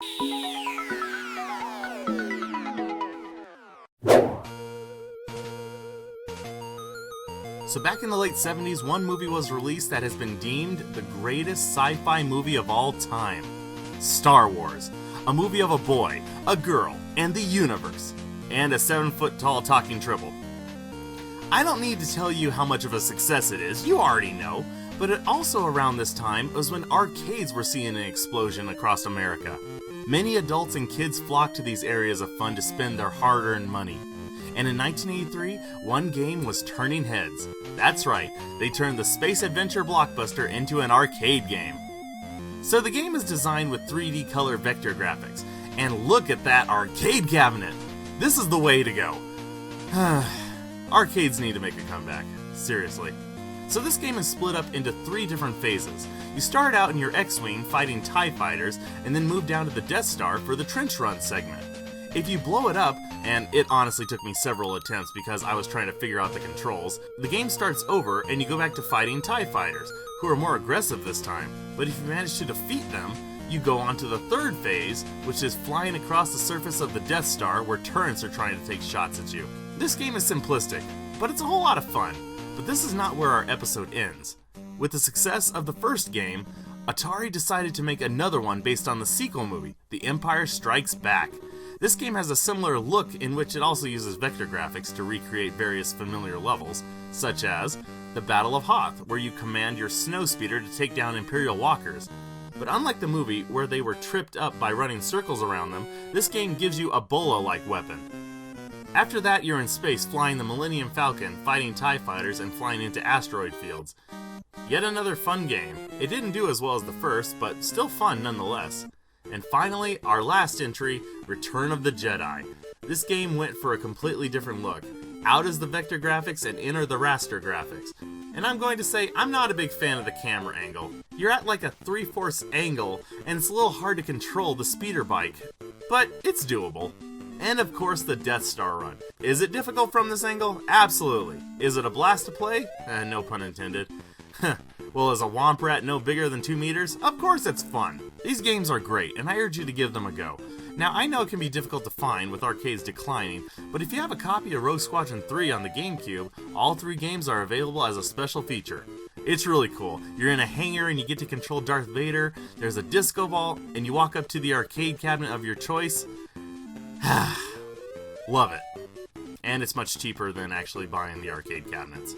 So back in the late 70s, one movie was released that has been deemed the greatest sci-fi movie of all time. Star Wars. A movie of a boy, a girl, and the universe. And a 7-foot-tall talking Tribble. I don't need to tell you how much of a success it is, you already know. But it also around this time was when arcades were seeing an explosion across America. Many adults and kids flocked to these areas of fun to spend their hard-earned money. And in 1983, one game was turning heads. That's right, they turned the space adventure blockbuster into an arcade game. So the game is designed with 3D color vector graphics. And look at that arcade cabinet! This is the way to go. Arcades need to make a comeback. Seriously. So this game is split up into 3 different phases. You start out in your X-Wing fighting TIE fighters, and then move down to the Death Star for the trench run segment. If you blow it up, and it honestly took me several attempts because I was trying to figure out the controls, the game starts over and you go back to fighting TIE fighters, who are more aggressive this time. But if you manage to defeat them, you go on to the 3rd phase, which is flying across the surface of the Death Star where turrets are trying to take shots at you. This game is simplistic, but it's a whole lot of fun. But this is not where our episode ends. With the success of the first game, Atari decided to make another one based on the sequel movie, The Empire Strikes Back. This game has a similar look in which it also uses vector graphics to recreate various familiar levels, such as the Battle of Hoth, where you command your snowspeeder to take down Imperial walkers. But unlike the movie, where they were tripped up by running circles around them, this game gives you a bola-like weapon. After that, you're in space flying the Millennium Falcon, fighting TIE fighters, and flying into asteroid fields. Yet another fun game. It didn't do as well as the first, but still fun nonetheless. And finally, our last entry, Return of the Jedi. This game went for a completely different look. Out is the vector graphics and in are the raster graphics. And I'm going to say I'm not a big fan of the camera angle. You're at like a 3/4 angle, and it's a little hard to control the speeder bike. But it's doable. And of course the Death Star run. Is it difficult from this angle? Absolutely. Is it a blast to play? No pun intended. Well, is a Womp Rat no bigger than 2 meters? Of course it's fun. These games are great, and I urge you to give them a go. Now, I know it can be difficult to find with arcades declining, but if you have a copy of Rogue Squadron 3 on the GameCube, all 3 games are available as a special feature. It's really cool. You're in a hangar and you get to control Darth Vader, there's a disco ball, and you walk up to the arcade cabinet of your choice. Love it. And it's much cheaper than actually buying the arcade cabinets.